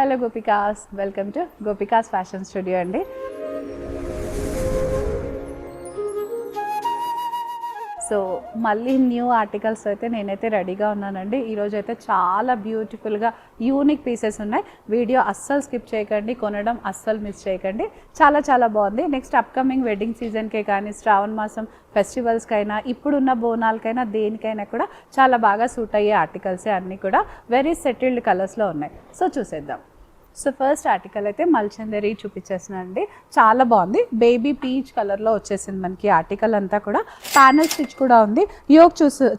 Hello gopikas, welcome to gopikas fashion studio అండి. So మళ్ళీ new articles అయితే నేనైతే రెడీగా ఉన్నానండి. ఈరోజు అయితే చాలా బ్యూటిఫుల్గా యూనిక్ పీసెస్ ఉన్నాయి. వీడియో అస్సలు స్కిప్ చేయకండి, కొనడం అస్సలు మిస్ చేయకండి. చాలా చాలా బాగుంది. నెక్స్ట్ అప్కమింగ్ వెడ్డింగ్ సీజన్కే కానీ, శ్రావణ మాసం ఫెస్టివల్స్కైనా, ఇప్పుడున్న బోనాలకైనా, దేనికైనా కూడా చాలా బాగా సూట్ అయ్యే ఆర్టికల్సే అన్నీ కూడా వెరీ సెటిల్డ్ కలర్స్లో ఉన్నాయి. సో చూసేద్దాం. సో ఫస్ట్ ఆర్టికల్ అయితే మల్చందరి చూపించేస్తున్నానండి. చాలా బాగుంది. బేబీ పీచ్ కలర్లో వచ్చేసింది మనకి ఆర్టికల్ అంతా కూడా. ప్యానల్ స్టిచ్ కూడా ఉంది. యోక్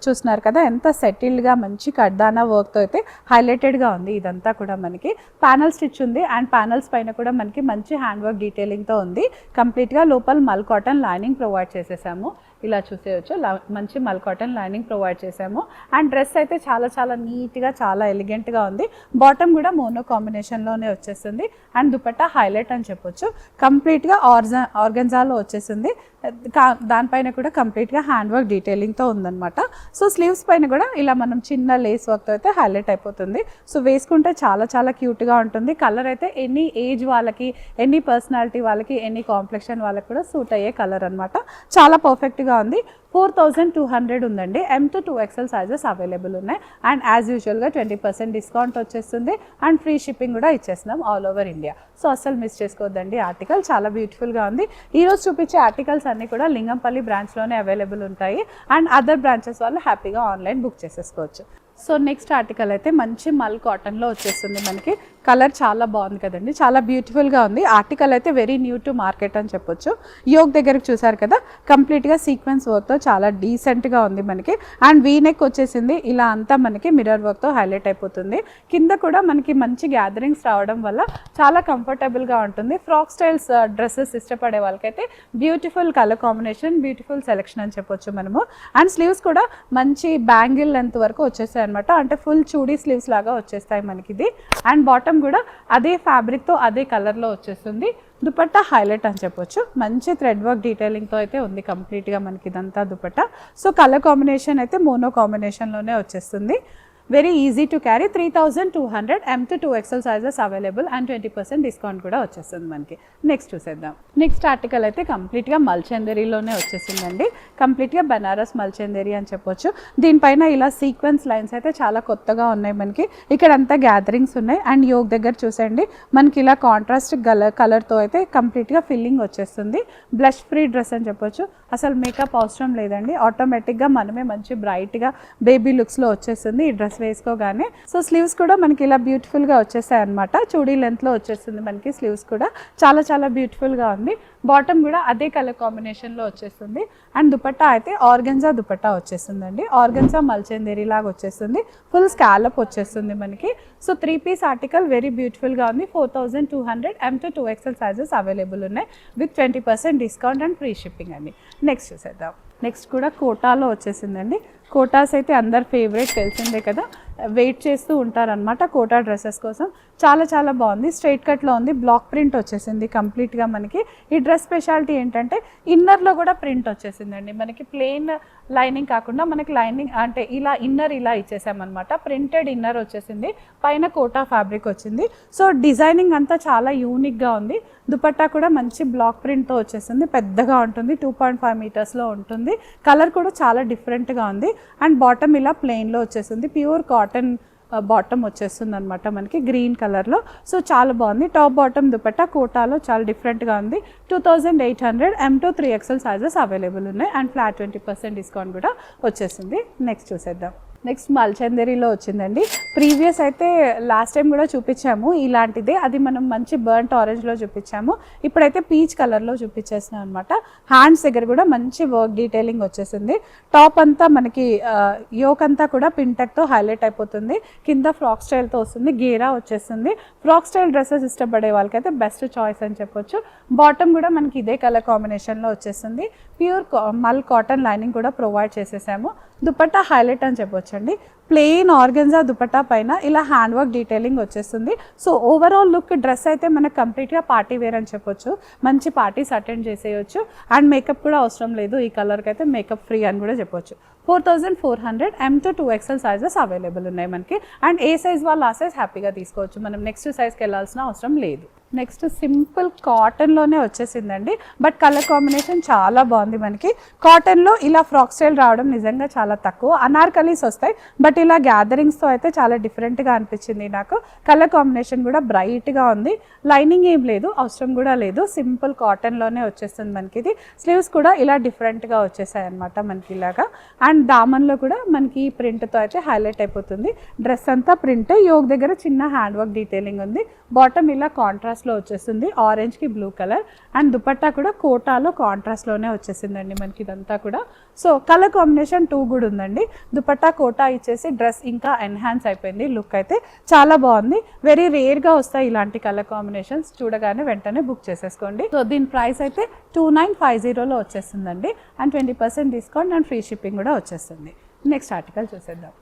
చూస్తున్నారు కదా, ఎంత సెటిల్డ్గా మంచి కడ్దానా వర్క్తో అయితే హైలైటెడ్గా ఉంది. ఇదంతా కూడా మనకి ప్యానల్ స్టిచ్ ఉంది అండ్ ప్యానల్స్ పైన కూడా మనకి మంచి హ్యాండ్ వర్క్ డీటెయిలింగ్తో ఉంది. కంప్లీట్గా లోపల మల్ కాటన్ లైనింగ్ ప్రొవైడ్ చేసేసాము. ఇలా చూసేయచ్చు, మంచి మల్ కాటన్ లైనింగ్ ప్రొవైడ్ చేసాము. అండ్ డ్రెస్ అయితే చాలా చాలా నీట్గా, చాలా ఎలిగెంట్గా ఉంది. బాటమ్ కూడా మోనో కాంబినేషన్లోనే వచ్చేస్తుంది అండ్ దుపట్టా హైలైట్ అని చెప్పొచ్చు. కంప్లీట్గా ఆర్గన్జాలో వచ్చేసింది. దానిపైన కూడా కంప్లీట్గా హ్యాండ్ వర్క్ డీటెయిలింగ్తో ఉందన్నమాట. సో స్లీవ్స్ పైన కూడా ఇలా మనం చిన్న లేస్ వర్క్తో అయితే హైలైట్ అయిపోతుంది. సో వేసుకుంటే చాలా చాలా క్యూట్గా ఉంటుంది. కలర్ అయితే ఎనీ ఏజ్ వాళ్ళకి, ఎనీ పర్సనాలిటీ వాళ్ళకి, ఎనీ కాంప్లెక్షన్ వాళ్ళకి కూడా సూట్ అయ్యే కలర్ అనమాట. చాలా పర్ఫెక్ట్గా ఉంది. 4200 ఉందండి. M to 2XL sizes available ఉన్నాయి. అండ్ యాజ్ యూజువల్గా 20% డిస్కౌంట్ వచ్చేస్తుంది అండ్ ఫ్రీ షిప్పింగ్ కూడా ఇచ్చేస్తున్నాం ఆల్ ఓవర్ ఇండియా. సో అస్సలు మిస్ చేసుకోవద్దండి. ఆర్టికల్ చాలా బ్యూటిఫుల్గా ఉంది. ఈరోజు చూపించే ఆర్టికల్స్ అన్నీ కూడా లింగంపల్లి బ్రాంచ్లోనే అవైలబుల్ ఉంటాయి అండ్ అదర్ బ్రాంచెస్ వాళ్ళు హ్యాపీగా ఆన్లైన్ బుక్ చేసేసుకోవచ్చు. సో నెక్స్ట్ ఆర్టికల్ అయితే మంచి మల్ కాటన్లో వచ్చేస్తుంది మనకి. కలర్ చాలా బాగుంది కదండి, చాలా బ్యూటిఫుల్గా ఉంది. ఆర్టికల్ అయితే వెరీ న్యూ టు మార్కెట్ అని చెప్పొచ్చు. యోగ్ దగ్గరకు చూసారు కదా, కంప్లీట్గా సీక్వెన్స్ వర్క్తో చాలా డీసెంట్గా ఉంది మనకి. అండ్ వీ నెక్ వచ్చేసింది. ఇలా అంతా మనకి మిర్రర్ వర్క్తో హైలైట్ అయిపోతుంది. కింద కూడా మనకి మంచి గ్యాదరింగ్స్ రావడం వల్ల చాలా కంఫర్టబుల్గా ఉంటుంది. ఫ్రాక్ స్టైల్స్ డ్రెస్సెస్ ఇష్టపడే వాళ్ళకైతే beautiful colour combination, beautiful selection అని చెప్పొచ్చు మనము. అండ్ స్లీవ్స్ కూడా మంచి బ్యాంగిల్ లెంత్ వరకు వచ్చేసాయి అనమాట. అంటే ఫుల్ చూడీ స్లీవ్స్ లాగా వచ్చేస్తాయి మనకి ఇది. అండ్ బాటమ్ కూడా అదే ఫ్యాబ్రిక్తో అదే కలర్లో వచ్చేస్తుంది. దుపట్టా హైలైట్ అని చెప్పొచ్చు. మంచి థ్రెడ్ వర్క్ డీటెయిలింగ్తో అయితే ఉంది కంప్లీట్గా మనకి ఇదంతా దుపట్టా. సో కలర్ కాంబినేషన్ అయితే మోనో కాంబినేషన్లోనే వచ్చేస్తుంది. Very easy to carry. 3200 M to 2XL sizes available and 20% discount కూడా వచ్చేస్తుంది మనకి. నెక్స్ట్ చూసేద్దాం. నెక్స్ట్ ఆర్టికల్ అయితే కంప్లీట్గా మల్చందరిలోనే వచ్చేసిందండి. కంప్లీట్గా బనారస్ మల్చందరి అని చెప్పొచ్చు. దీనిపైన ఇలా సీక్వెన్స్ లైన్స్ అయితే చాలా కొత్తగా ఉన్నాయి మనకి. ఇక్కడ అంతా గ్యాదరింగ్స్ ఉన్నాయి అండ్ యోగ్ దగ్గర చూసండి మనకి ఇలా కాంట్రాస్ట్ కలర్తో అయితే కంప్లీట్గా ఫిల్లింగ్ వచ్చేస్తుంది. బ్లష్ ఫ్రీ డ్రెస్ అని చెప్పొచ్చు. అసలు మేకప్ అవసరం లేదండి. ఆటోమేటిక్గా మనమే మంచి బ్రైట్గా బేబీ లుక్స్లో వచ్చేస్తుంది ఈ డ్రెస్ వేసుకోగానే. సో స్లీవ్స్ కూడా మనకి ఇలా బ్యూటిఫుల్గా వచ్చేసాయి అనమాట. చూడీ లెంత్లో వచ్చేస్తుంది మనకి స్లీవ్స్ కూడా. చాలా చాలా బ్యూటిఫుల్గా ఉంది. బాటమ్ కూడా అదే కలర్ కాంబినేషన్లో వచ్చేస్తుంది. అండ్ దుపట్టా అయితే ఆర్గన్జా దుపట్టా వచ్చేస్తుందండి. ఆర్గన్జా మల్చందేరి లాగా వచ్చేస్తుంది. ఫుల్ స్కాలప్ వచ్చేస్తుంది మనకి. సో 3 పీస్ ఆర్టికల్ వెరీ బ్యూటిఫుల్గా ఉంది. 4200 M to 2XL sizes available ఉన్నాయి with 20% discount and free shipping అండి. నెక్స్ట్ చూసేద్దాం. నెక్స్ట్ కూడా కోటాలో వచ్చేసిందండి. కోటాస్ అయితే అందరు ఫేవరెట్, తెలిసిందే కదా, వెయిట్ చేస్తూ ఉంటారనమాట కోటా డ్రెస్సెస్ కోసం. చాలా చాలా బాగుంది. స్ట్రైట్ కట్లో ఉంది. బ్లాక్ ప్రింట్ వచ్చేసింది కంప్లీట్గా మనకి. ఈ డ్రెస్ స్పెషాలిటీ ఏంటంటే ఇన్నర్లో కూడా ప్రింట్ వచ్చేసిందండి మనకి. ప్లెయిన్ లైనింగ్ కాకుండా మనకి లైనింగ్ అంటే ఇలా ఇన్నర్ ఇలా ఇచ్చేసామన్నమాట. ప్రింటెడ్ ఇన్నర్ వచ్చేసింది. పైన కోటా ఫ్యాబ్రిక్ వచ్చింది. సో డిజైనింగ్ అంతా చాలా యూనిక్గా ఉంది. దుపట్టా కూడా మంచి బ్లాక్ ప్రింట్తో వచ్చేసింది. పెద్దగా ఉంటుంది, 2.5 మీటర్స్లో ఉంటుంది. కలర్ కూడా చాలా డిఫరెంట్గా ఉంది. అండ్ బాటమ్ ఇలా ప్లెయిన్లో వచ్చేసింది. ప్యూర్ కాటన్ బాటమ్ వచ్చేస్తుంది అనమాట మనకి గ్రీన్ కలర్లో. సో చాలా బాగుంది. టాప్ బాటమ్ దుపట్టా కోటాలో చాలా డిఫరెంట్గా ఉంది. 2800 M to 3XL sizes available ఉన్నాయి అండ్ ఫ్లాట్ 20% డిస్కౌంట్ కూడా వచ్చేసింది. నెక్స్ట్ చూసేద్దాం. నెక్స్ట్ మల్చందరిలో వచ్చిందండి. ప్రీవియస్ అయితే లాస్ట్ టైం కూడా చూపించాము ఇలాంటిదే. అది మనం మంచి బర్న్ట్ ఆరెంజ్లో చూపించాము. ఇప్పుడైతే పీచ్ కలర్లో చూపించేసినాం అనమాట. హ్యాండ్స్ దగ్గర కూడా మంచి వర్క్ డీటెయిలింగ్ వచ్చేసింది. టాప్ అంతా మనకి యోక్ అంతా కూడా పింటెక్తో హైలైట్ అయిపోతుంది. కింద ఫ్రాక్ స్టైల్తో వస్తుంది. గేరా వచ్చేస్తుంది. ఫ్రాక్ స్టైల్ డ్రెస్సెస్ ఇష్టపడే వాళ్ళకైతే బెస్ట్ చాయిస్ అని చెప్పొచ్చు. బాటమ్ కూడా మనకి ఇదే కలర్ కాంబినేషన్లో వచ్చేస్తుంది. ప్యూర్ మల్ కాటన్ లైనింగ్ కూడా ప్రొవైడ్ చేసేసాము. దుపట్టా హైలైట్ అని చెప్పొచ్చండి. ప్లెయిన్ ఆర్గన్జా దుపట్టా పైన ఇలా హ్యాండ్ వర్క్ డీటెయిలింగ్ వచ్చేస్తుంది. సో ఓవరాల్ లుక్ డ్రెస్ అయితే మనకు కంప్లీట్గా పార్టీ వేర్ అని చెప్పొచ్చు. మంచి పార్టీస్ అటెండ్ చేసేయచ్చు అండ్ మేకప్ కూడా అవసరం లేదు. ఈ కలర్కి అయితే మేకప్ ఫ్రీ అని కూడా చెప్పొచ్చు. 4400 M to 2XL sizes available ఉన్నాయి మనకి. అండ్ ఏ సైజ్ వాళ్ళు ఆ సైజ్ హ్యాపీగా తీసుకోవచ్చు, మనం నెక్స్ట్ సైజ్కి వెళ్ళాల్సిన అవసరం లేదు. నెక్స్ట్ సింపుల్ కాటన్లోనే వచ్చేసిందండి, బట్ కలర్ కాంబినేషన్ చాలా బాగుంది మనకి. కాటన్లో ఇలా ఫ్రాక్ స్టైల్ రావడం నిజంగా చాలా తక్కువ, అనార్కలీస్ వస్తాయి, బట్ ఇలా గ్యాదరింగ్స్తో అయితే చాలా డిఫరెంట్గా అనిపించింది నాకు. కలర్ కాంబినేషన్ కూడా బ్రైట్గా ఉంది, లైనింగ్ ఏం లేదు, అవసరం కూడా లేదు, సింపుల్ కాటన్లోనే వచ్చేస్తుంది మనకి. ఇది స్లీవ్స్ కూడా ఇలా డిఫరెంట్గా వచ్చేసాయి అనమాట మనకి ఇలాగా. అండ్ దామన్లో కూడా మనకి ప్రింట్తో అయితే హైలైట్ అయిపోతుంది. డ్రెస్ అంతా ప్రింట్, యోగ్ దగ్గర చిన్న హ్యాండ్ వర్క్ డీటెయిలింగ్ ఉంది. బాటమ్ ఇలా కాంట్రాస్ట్లో వచ్చేస్తుంది, ఆరెంజ్కి బ్లూ కలర్. అండ్ దుపట్టా కూడా కోటాలో కాంట్రాస్ట్లోనే వచ్చేసిందండి మనకి ఇదంతా కూడా. సో కలర్ కాంబినేషన్ 2 కూడా ఉందండి. దుపట్టా కోటా ఇచ్చేసి డ్రెస్ ఇంకా ఎన్హాన్స్ అయిపోయింది, లుక్ అయితే చాలా బాగుంది. వెరీ రేర్గా వస్తాయి ఇలాంటి కలర్ కాంబినేషన్స్, చూడగానే వెంటనే బుక్ చేసేసుకోండి. సో దీని ప్రైస్ అయితే 2950లో వచ్చేస్తుందండి. And 20% discount and free shipping కూడా వచ్చేస్తుంది. నెక్స్ట్ ఆర్టికల్ చూసేద్దాం.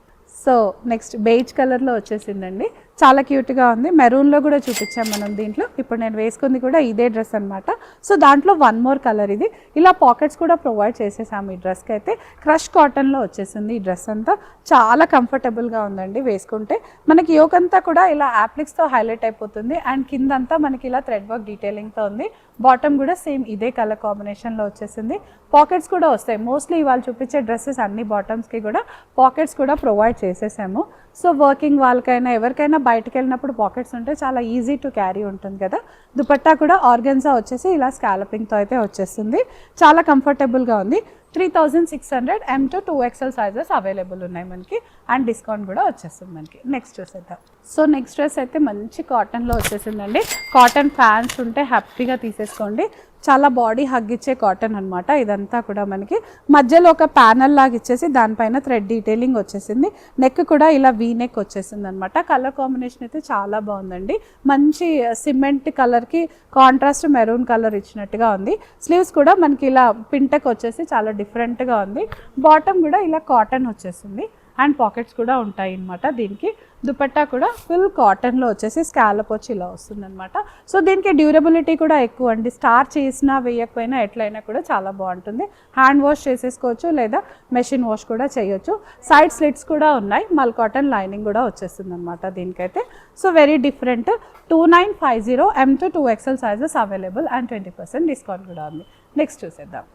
సో నెక్స్ట్ బేజ్ కలర్లో వచ్చేసిందండి, చాలా క్యూట్గా ఉంది. మెరూన్లో కూడా చూపించాం మనం దీంట్లో. ఇప్పుడు నేను వేసుకుంది కూడా ఇదే డ్రెస్ అనమాట. సో దాంట్లో 1 మోర్ కలర్ ఇది. ఇలా పాకెట్స్ కూడా ప్రొవైడ్ చేసేసాము ఈ డ్రెస్కి అయితే. క్రష్ కాటన్లో వచ్చేసింది ఈ డ్రెస్ అంతా, చాలా కంఫర్టబుల్గా ఉందండి వేసుకుంటే. మనకి యోక్ అంతా కూడా ఇలా యాప్లిక్స్తో హైలైట్ అయిపోతుంది. అండ్ కిందంతా మనకి ఇలా థ్రెడ్ వర్క్ డీటెయిలింగ్తో ఉంది. బాటమ్ కూడా సేమ్ ఇదే కలర్ కాంబినేషన్లో వచ్చేసింది. పాకెట్స్ కూడా వస్తాయి, మోస్ట్లీ ఇవాళ చూపించే డ్రెస్సెస్ అన్ని బాటమ్స్కి కూడా పాకెట్స్ కూడా ప్రొవైడ్ చేసేసాము. సో వర్కింగ్ వాళ్ళకైనా ఎవరికైనా బయటకు వెళ్ళినప్పుడు పాకెట్స్ ఉంటే చాలా ఈజీ టు క్యారీ ఉంటుంది కదా. దుపట్టా కూడా ఆర్గన్జా వచ్చేసి ఇలా స్కాలపింగ్తో అయితే వచ్చేస్తుంది, చాలా కంఫర్టబుల్గా ఉంది. 3600 M to 2XL sizes available ఉన్నాయి మనకి. అండ్ డిస్కౌంట్ కూడా వచ్చేస్తుంది మనకి. నెక్స్ట్ చూసేద్దాం. సో నెక్స్ట్ డ్రెస్ అయితే మంచి కాటన్లో వచ్చేసిందండి. కాటన్ ఫ్యాన్స్ ఉంటే హ్యాపీగా తీసేసుకోండి, చాలా బాడీ హగ్ ఇచ్చే కాటన్ అనమాట ఇదంతా కూడా మనకి. మధ్యలో ఒక ప్యానల్ లాగా ఇచ్చేసి దానిపైన థ్రెడ్ డీటెయిలింగ్ వచ్చేసింది. నెక్ కూడా ఇలా వీ నెక్ వచ్చేసింది అనమాట. కలర్ కాంబినేషన్ అయితే చాలా బాగుందండి, మంచి సిమెంట్ కలర్కి కాంట్రాస్ట్ మెరూన్ కలర్ ఇచ్చినట్టుగా ఉంది. స్లీవ్స్ కూడా మనకి ఇలా పింటెక్ వచ్చేసి చాలా డిఫరెంట్గా ఉంది. బాటమ్ కూడా ఇలా కాటన్ వచ్చేసింది అండ్ పాకెట్స్ కూడా ఉంటాయి అన్నమాట దీనికి. దుపట్టా కూడా ఫుల్ కాటన్లో వచ్చేసి స్కాలప్ వచ్చి ఇలా వస్తుంది అనమాట. సో దీనికి డ్యూరబిలిటీ కూడా ఎక్కువ అండి, స్టార్ చేసినా వేయకపోయినా ఎట్లయినా కూడా చాలా బాగుంటుంది. హ్యాండ్ వాష్ చేసేసుకోవచ్చు లేదా మెషిన్ వాష్ కూడా చేయొచ్చు. సైడ్ స్లిట్స్ కూడా ఉన్నాయి, మల్ కాటన్ లైనింగ్ కూడా వచ్చేస్తుంది అనమాట దీనికైతే. So very different. 2950 M to 2XL sizes available and 20% discount కూడా ఉంది. నెక్స్ట్ చూసేద్దాం.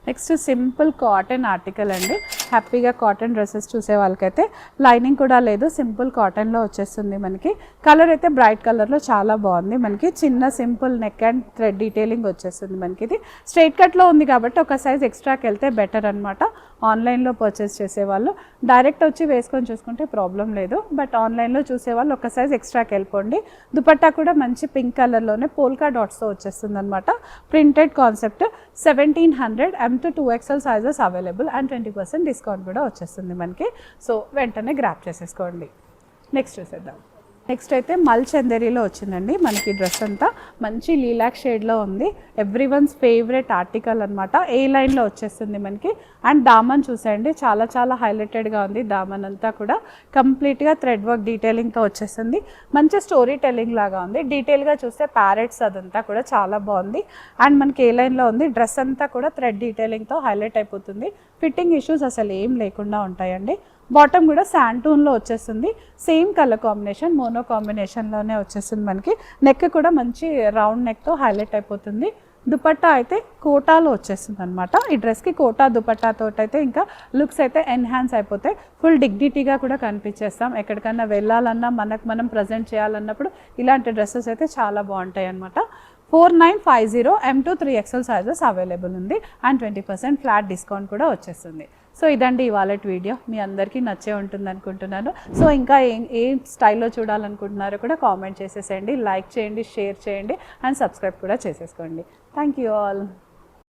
నెక్స్ట్ సింపుల్ కాటన్ ఆర్టికల్ అండి. హ్యాపీగా కాటన్ డ్రెస్సెస్ చూసే వాళ్ళకైతే లైనింగ్ కూడా లేదు, సింపుల్ కాటన్లో వచ్చేస్తుంది మనకి. కలర్ అయితే బ్రైట్ కలర్లో చాలా బాగుంది మనకి. చిన్న simple neck and thread detailing వచ్చేస్తుంది మనకి. ఇది స్ట్రైట్ కట్లో ఉంది కాబట్టి ఒక సైజ్ ఎక్స్ట్రాకి వెళ్తే బెటర్ అనమాట. ఆన్లైన్లో పర్చేస్ చేసేవాళ్ళు డైరెక్ట్ వచ్చి వేసుకొని చూసుకుంటే ప్రాబ్లం లేదు, బట్ ఆన్లైన్లో చూసేవాళ్ళు ఒక సైజ్ ఎక్స్ట్రాకి వెళ్ళిపోండి. దుపట్టా కూడా మంచి పింక్ కలర్లోనే పోల్కా డాట్స్తో వచ్చేస్తుంది అనమాట. Printed concept. 1700 M to 2XL sizes available and 20% discount కూడా వచ్చేస్తుంది మనకి. సో వెంటనే గ్రాప్ చేసేసుకోండి. నెక్స్ట్ చూసేద్దాం. నెక్స్ట్ అయితే మల్ చందేరీలో వచ్చిందండి మనకి. డ్రెస్ అంతా మంచి లీలాక్ షేడ్లో ఉంది, ఎవ్రీవన్స్ ఫేవరెట్ ఆర్టికల్ అనమాట. ఏ లైన్లో వచ్చేస్తుంది మనకి. అండ్ దామన్ చూసేయండి, చాలా చాలా హైలైటెడ్గా ఉంది. దామన్ అంతా కూడా కంప్లీట్గా థ్రెడ్ వర్క్ డీటెయిలింగ్తో వచ్చేసింది. మంచి స్టోరీ టెల్లింగ్ లాగా ఉంది. డీటెయిల్గా చూస్తే ప్యారెట్స్ అదంతా కూడా చాలా బాగుంది. అండ్ మనకి ఏ లైన్లో ఉంది, డ్రెస్ అంతా కూడా థ్రెడ్ డీటెయిలింగ్తో హైలైట్ అయిపోతుంది. ఫిట్టింగ్ ఇష్యూస్ అసలు ఏం లేకుండా ఉంటాయండి. బాటమ్ కూడా శాంటూన్లో వచ్చేస్తుంది, సేమ్ కలర్ కాంబినేషన్, మోనో కాంబినేషన్లోనే వచ్చేస్తుంది మనకి. నెక్ కూడా మంచి రౌండ్ నెక్తో హైలైట్ అయిపోతుంది. దుపట్టా అయితే కోటాలో వచ్చేస్తుంది అనమాట. ఈ డ్రెస్కి కోటా దుపట్టాతో అయితే ఇంకా లుక్స్ అయితే ఎన్హాన్స్ అయిపోతాయి. ఫుల్ డిగ్నిటీగా కూడా కనిపించేస్తాం. ఎక్కడికన్నా వెళ్ళాలన్నా మనకు మనం ప్రజెంట్ చేయాలన్నప్పుడు ఇలాంటి డ్రెస్సెస్ అయితే చాలా బాగుంటాయి అనమాట. 4950 M to 3XL sizes available ఉంది అండ్ 20% ఫ్లాట్ డిస్కౌంట్ కూడా వచ్చేస్తుంది. సో ఇదండి ఇవాళ వీడియో, మీ అందరికీ నచ్చే ఉంటుంది అనుకుంటున్నాను. సో ఇంకా ఏ స్టైల్లో చూడాలనుకుంటున్నారో కూడా కామెంట్ చేసేసేయండి, లైక్ చేయండి, షేర్ చేయండి అండ్ సబ్స్క్రైబ్ కూడా చేసేసుకోండి. Thank you all.